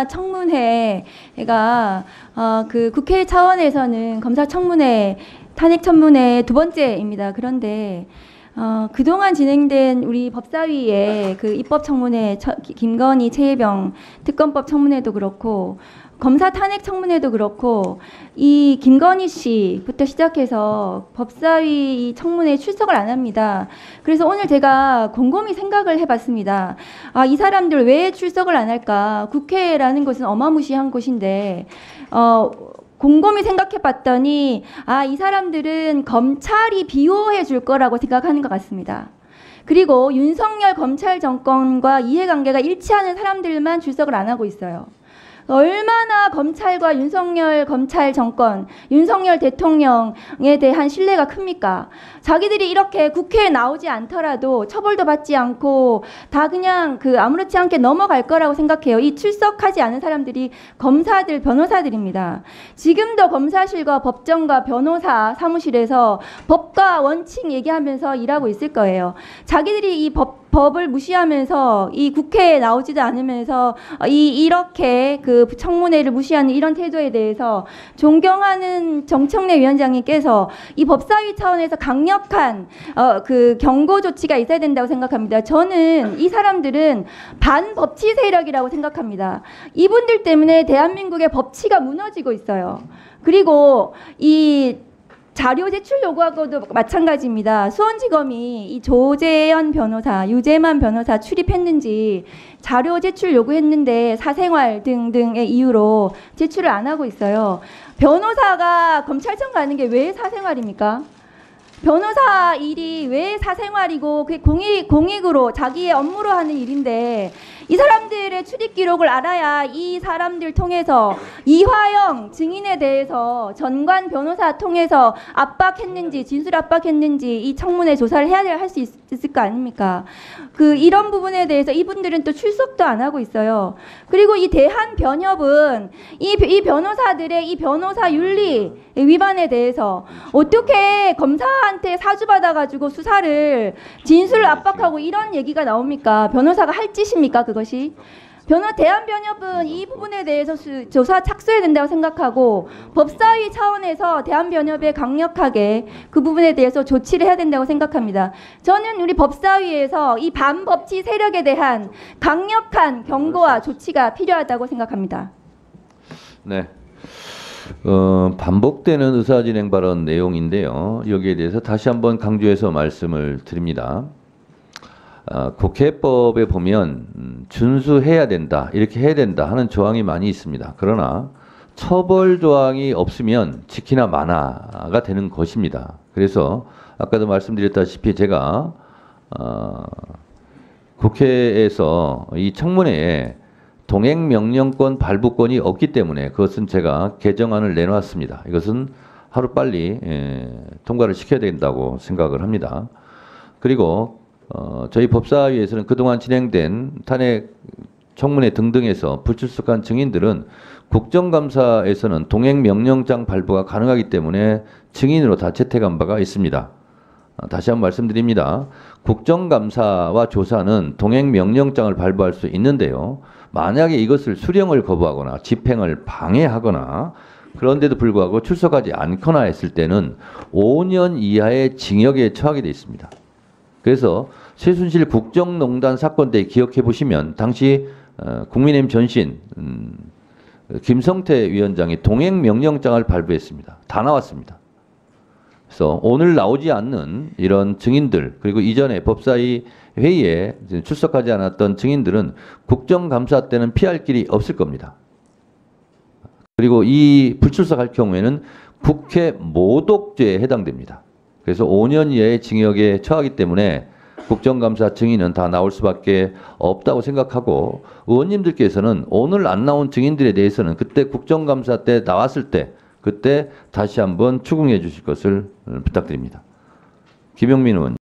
청문회가 그 국회 차원에서는 검사 청문회, 탄핵 청문회 두 번째입니다. 그런데 그동안 진행된 우리 법사위의 그 입법 청문회, 김건희, 최혜병 특검법 청문회도 그렇고 검사 탄핵 청문회도 그렇고 이 김건희 씨부터 시작해서 법사위 이 청문회에 출석을 안 합니다. 그래서 오늘 제가 곰곰이 생각을 해봤습니다. 이 사람들 왜 출석을 안 할까? 국회라는 것은 어마무시한 곳인데 곰곰이 생각해봤더니 이 사람들은 검찰이 비호해 줄 거라고 생각하는 것 같습니다. 그리고 윤석열 검찰 정권과 이해관계가 일치하는 사람들만 출석을 안 하고 있어요. 얼마나 검찰과 윤석열 검찰 정권, 윤석열 대통령에 대한 신뢰가 큽니까? 자기들이 이렇게 국회에 나오지 않더라도 처벌도 받지 않고 다 그냥 아무렇지 않게 넘어갈 거라고 생각해요. 이 출석하지 않은 사람들이 검사들, 변호사들입니다. 지금도 검사실과 법정과 변호사 사무실에서 법과 원칙 얘기하면서 일하고 있을 거예요. 자기들이 이 법을 무시하면서 이 국회에 나오지도 않으면서 이렇게 그 청문회를 무시하는 이런 태도에 대해서 존경하는 정청래 위원장님께서 이 법사위 차원에서 강력한 그 경고 조치가 있어야 된다고 생각합니다. 저는 이 사람들은 반법치 세력이라고 생각합니다. 이분들 때문에 대한민국의 법치가 무너지고 있어요. 그리고 이 자료 제출 요구하고도 마찬가지입니다. 수원지검이 이 조재현 변호사, 유재만 변호사 출입했는지 자료 제출 요구했는데 사생활 등등의 이유로 제출을 안 하고 있어요. 변호사가 검찰청 가는 게 왜 사생활입니까? 변호사 일이 왜 사생활이고 그게 공익으로 자기의 업무로 하는 일인데 이 사람들의 출입 기록을 알아야 이 사람들 통해서 이화영 증인에 대해서 전관 변호사 통해서 압박했는지 진술 압박했는지 이 청문회 조사를 할 수 있을 거 아닙니까? 이런 부분에 대해서 이분들은 또 출석도 안 하고 있어요. 그리고 이 대한변협은 이 변호사들의 이 변호사 윤리 위반에 대해서 어떻게 검사한테 사주받아가지고 수사를 진술을 압박하고 이런 얘기가 나옵니까? 변호사가 할 짓입니까 그것이? 대한변협은 이 부분에 대해서 조사 착수해야 된다고 생각하고 법사위 차원에서 대한변협에 강력하게 그 부분에 대해서 조치를 해야 된다고 생각합니다. 저는 우리 법사위에서 이 반법치 세력에 대한 강력한 경고와 조치가 필요하다고 생각합니다. 네. 반복되는 의사진행 발언 내용인데요. 여기에 대해서 다시 한번 강조해서 말씀을 드립니다. 국회법에 보면 준수해야 된다, 이렇게 해야 된다 하는 조항이 많이 있습니다. 그러나 처벌 조항이 없으면 지키나 마나가 되는 것입니다. 그래서 아까도 말씀드렸다시피 제가 국회에서 이 청문회에 동행명령권 발부권이 없기 때문에 그것은 제가 개정안을 내놓았습니다. 이것은 하루빨리 통과를 시켜야 된다고 생각을 합니다. 그리고 저희 법사위에서는 그동안 진행된 탄핵 청문회 등등에서 불출석한 증인들은 국정감사에서는 동행명령장 발부가 가능하기 때문에 증인으로 다 채택한 바가 있습니다. 다시 한번 말씀드립니다. 국정감사와 조사는 동행명령장을 발부할 수 있는데요. 만약에 이것을 수령을 거부하거나 집행을 방해하거나 그런데도 불구하고 출석하지 않거나 했을 때는 5년 이하의 징역에 처하게 되어 있습니다. 그래서 최순실 국정농단 사건 때 기억해 보시면 당시 국민의힘 전신 김성태 위원장이 동행명령장을 발부했습니다. 다 나왔습니다. 그래서 오늘 나오지 않는 이런 증인들 그리고 이전에 법사위 회의에 출석하지 않았던 증인들은 국정감사 때는 피할 길이 없을 겁니다. 그리고 이 불출석할 경우에는 국회 모독죄에 해당됩니다. 그래서 5년 이하의 징역에 처하기 때문에 국정감사 증인은 다 나올 수밖에 없다고 생각하고 의원님들께서는 오늘 안 나온 증인들에 대해서는 그때 국정감사 때 나왔을 때 그때 다시 한번 추궁해 주실 것을 부탁드립니다. 김용민 의원.